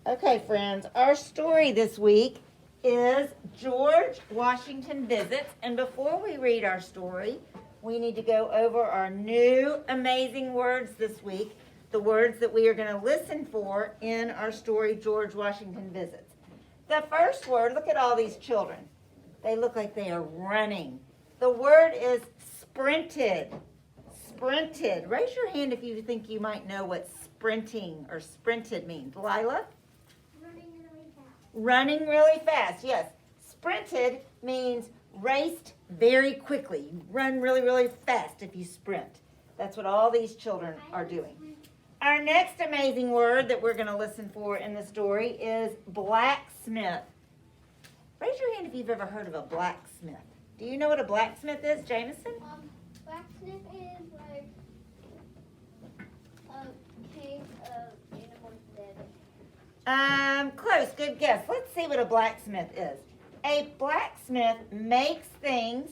Okay, friends, our story this week is George Washington Visits. And before we read our story, we need to go over our new amazing words this week, the words that we are going to listen for in our story, George Washington Visits. The first word, look at all these children. They look like they are running. The word is sprinted. Sprinted. Raise your hand if you think you might know what sprinting or sprinted means. Lila? Running really fast, yes. Sprinted means raced very quickly. You run really, really fast if you sprint. That's what all these children are doing. Our next amazing word that we're going to listen for in the story is blacksmith. Raise your hand if you've ever heard of a blacksmith. Do you know what a blacksmith is, Jameson? Blacksmith is like a case of animals dead. Close, good guess. Let's see what a blacksmith is. A blacksmith makes things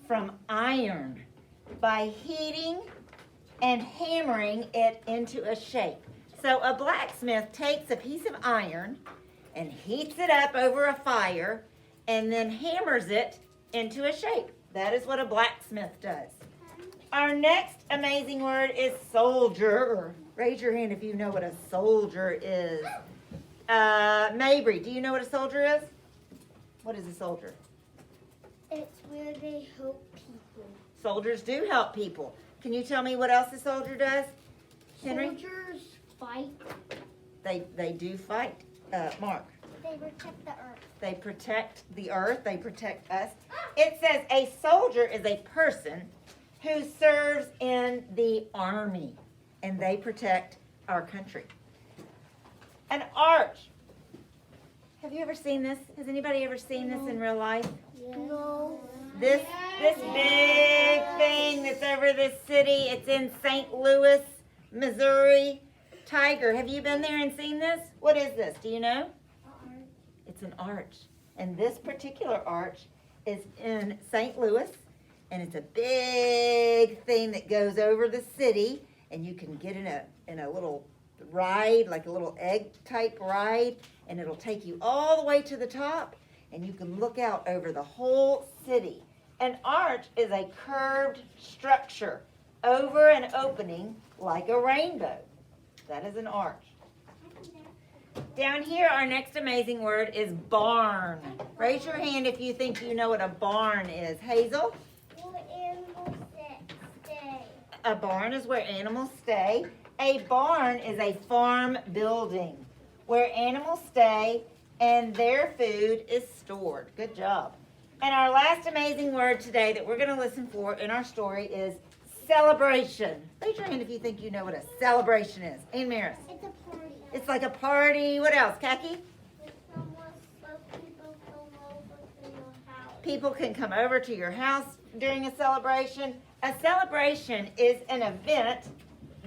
from iron by heating and hammering it into a shape. So a blacksmith takes a piece of iron and heats it up over a fire and then hammers it into a shape. That is what a blacksmith does. Our next amazing word is soldier. Raise your hand if you know what a soldier is. Mabry, do you know what a soldier is? What is a soldier? It's where they help people. Soldiers do help people. Can you tell me what else a soldier does, Henry? Soldiers fight. They do fight. Mark. They protect the earth. They protect the earth. They protect us. It says a soldier is a person who serves in the army, and they protect our country. An arch. Have you ever seen this? Has anybody ever seen this in real life? No. This big thing that's over this city, it's in St. Louis, Missouri. Tiger, have you been there and seen this? What is this? Do you know? It's an arch. And this particular arch is in St. Louis, and it's a big thing that goes over the city, and you can get in a little ride, like a little egg type ride, and it'll take you all the way to the top, and you can look out over the whole city. An arch is a curved structure over an opening like a rainbow. That is an arch. Down here, our next amazing word is barn. Raise your hand if you think you know what a barn is. Hazel? Where animals stay. A barn is where animals stay. A barn is a farm building where animals stay and their food is stored. Good job. And our last amazing word today that we're going to listen for in our story is celebration. Raise your hand if you think you know what a celebration is. Ann Maris. It's a party. It's like a party. What else, Khaki? People can come over to your house during a celebration. A celebration is an event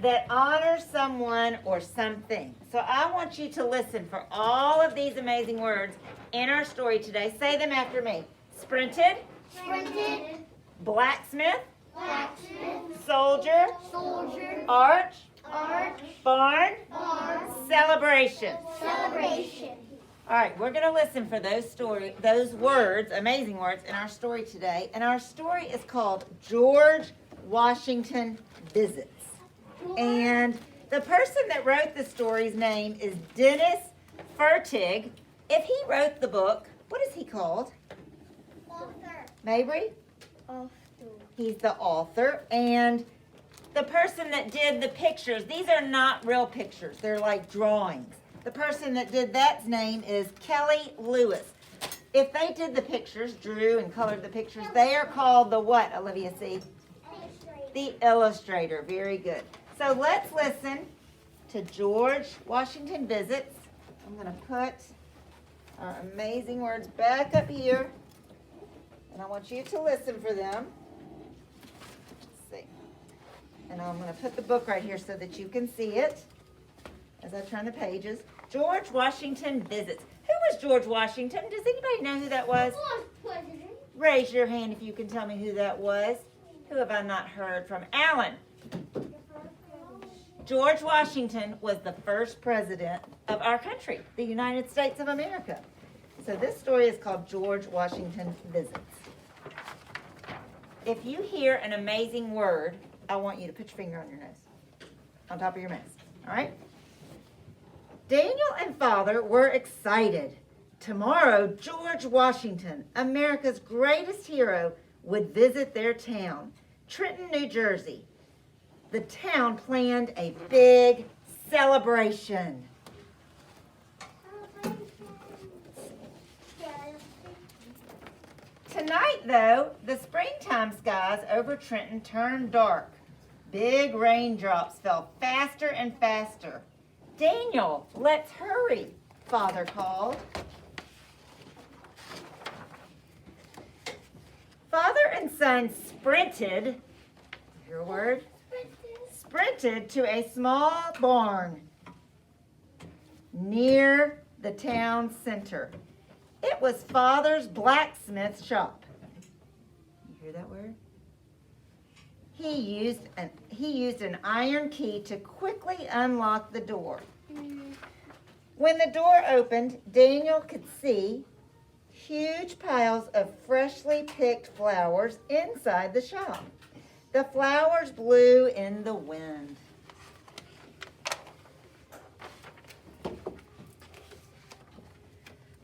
that honors someone or something. So I want you to listen for all of these amazing words in our story today. Say them after me. Sprinted. Sprinted. Blacksmith. Blacksmith. Soldier. Soldier. Arch. Arch. Barn. Barn. Celebration. Celebration. All right, we're going to listen for those words, amazing words, in our story today. And our story is called George Washington Visits. And the person that wrote the story's name is Dennis Fertig. If he wrote the book, what is he called? Author. Mabry? Author. He's the author. And the person that did the pictures, these are not real pictures. They're like drawings. The person that did that's name is Kelly Lewis. If they did the pictures, drew and colored the pictures, they are called the what, Olivia C? The illustrator. Very good. So let's listen to George Washington Visits. I'm going to put our amazing words back up here. And I want you to listen for them. Let's see. And I'm going to put the book right here so that you can see it as I turn the pages. George Washington Visits. Who was George Washington? Does anybody know who that was? President. Raise your hand if you can tell me who that was. Who have I not heard from? Alan. George Washington was the first president of our country, the United States of America. So this story is called George Washington Visits. If you hear an amazing word, I want you to put your finger on your nose, on top of your mask, all right? Daniel and Father were excited. Tomorrow, George Washington, America's greatest hero, would visit their town, Trenton, New Jersey. The town planned a big celebration. Tonight, though, the springtime skies over Trenton turned dark. Big raindrops fell faster and faster. Daniel, let's hurry, Father called. Father and son sprinted, your word, sprinted to a small barn near the town center. It was Father's blacksmith shop. You hear that word? He used an iron key to quickly unlock the door. When the door opened, Daniel could see huge piles of freshly picked flowers inside the shop. The flowers blew in the wind.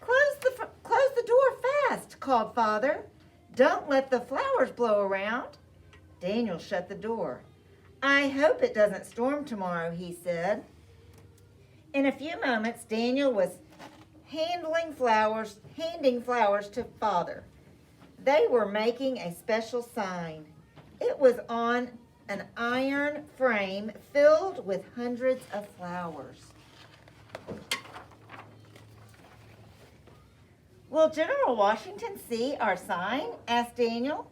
Close the door fast, called Father. Don't let the flowers blow around. Daniel shut the door. I hope it doesn't storm tomorrow, he said. In a few moments, Daniel was handing flowers to Father. They were making a special sign. It was on an iron frame filled with hundreds of flowers. Will General Washington see our sign? Asked Daniel.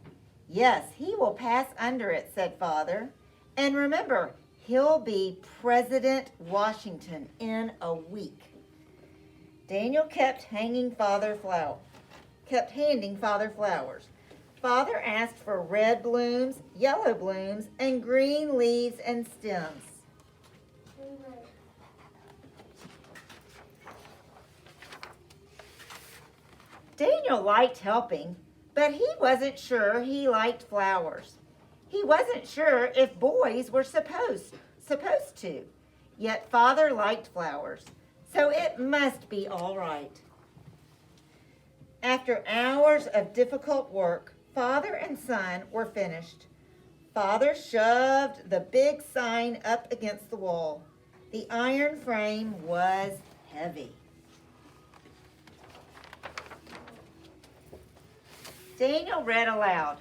Yes, he will pass under it, said Father. And remember, he'll be President Washington in a week. Daniel kept handing Father flowers. Father asked for red blooms, yellow blooms, and green leaves and stems. Daniel liked helping, but he wasn't sure he liked flowers. He wasn't sure if boys were supposed to. Yet Father liked flowers, so it must be all right. After hours of difficult work, Father and son were finished. Father shoved the big sign up against the wall. The iron frame was heavy. Daniel read aloud,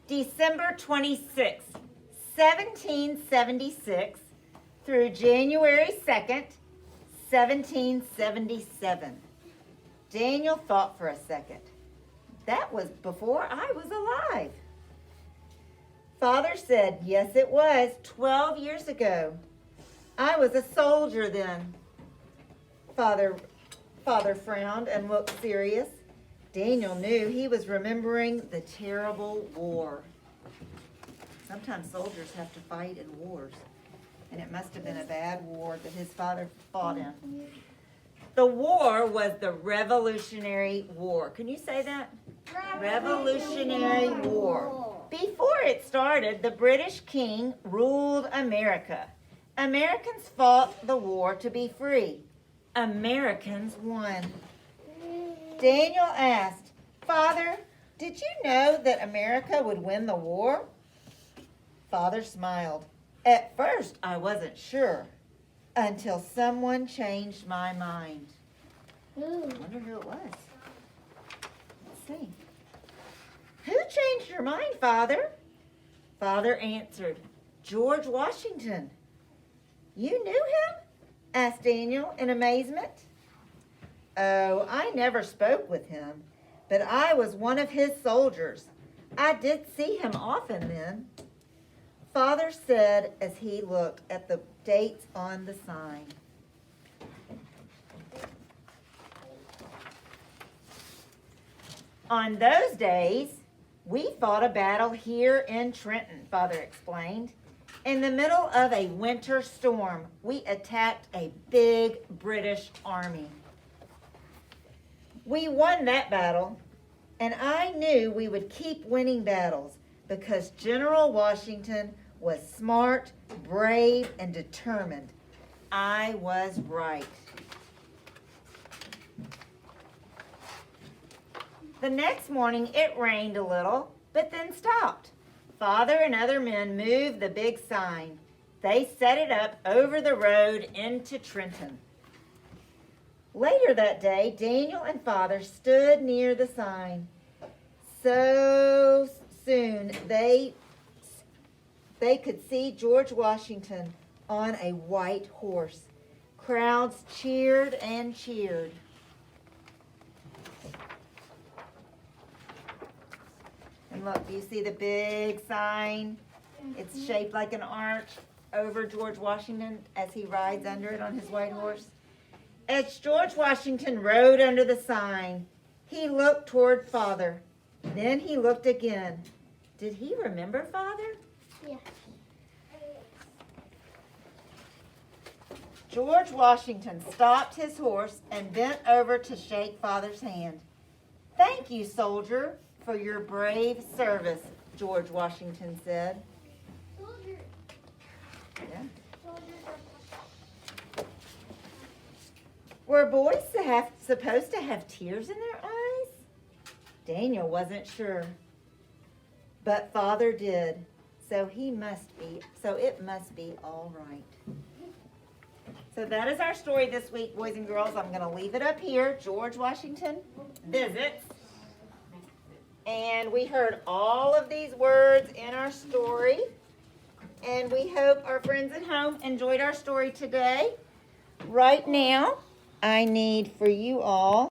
December 26, 1776 through January 2nd, 1777. Daniel thought for a second. That was before I was alive. Father said, yes, it was 12 years ago. I was a soldier then. Father frowned and looked serious. Daniel knew he was remembering the terrible war. Sometimes soldiers have to fight in wars, and it must have been a bad war that his father fought in. The war was the Revolutionary War. Can you say that? Revolutionary War. Before it started, the British king ruled America. Americans fought the war to be free. Americans won. Daniel asked, Father, did you know that America would win the war? Father smiled. At first, I wasn't sure, until someone changed my mind. I wonder who it was. Let's see. Who changed your mind, Father? Father answered, George Washington. You knew him? Asked Daniel in amazement. Oh, I never spoke with him, but I was one of his soldiers. I did see him often then. Father said as he looked at the dates on the sign. On those days, we fought a battle here in Trenton, Father explained. In the middle of a winter storm, we attacked a big British army. We won that battle, and I knew we would keep winning battles because General Washington was smart, brave, and determined. I was right. The next morning it rained a little, but then stopped. Father and other men moved the big sign. They set it up over the road into Trenton. Later that day, Daniel and Father stood near the sign. So soon they could see George Washington on a white horse. Crowds cheered and cheered. And look, do you see the big sign? It's shaped like an arch over George Washington as he rides under it on his white horse. As George Washington rode under the sign, he looked toward Father. Then he looked again. Did he remember Father? Yeah. George Washington stopped his horse and bent over to shake Father's hand. "Thank you, soldier, for your brave service," George Washington said. Soldier. Yeah. Soldiers Were boys supposed to have tears in their eyes? Daniel wasn't sure. But Father did, so it must be all right. So that is our story this week, boys and girls. I'm going to leave it up here. George Washington visits. And we heard all of these words in our story. And we hope our friends at home enjoyed our story today. Right now, I need for you all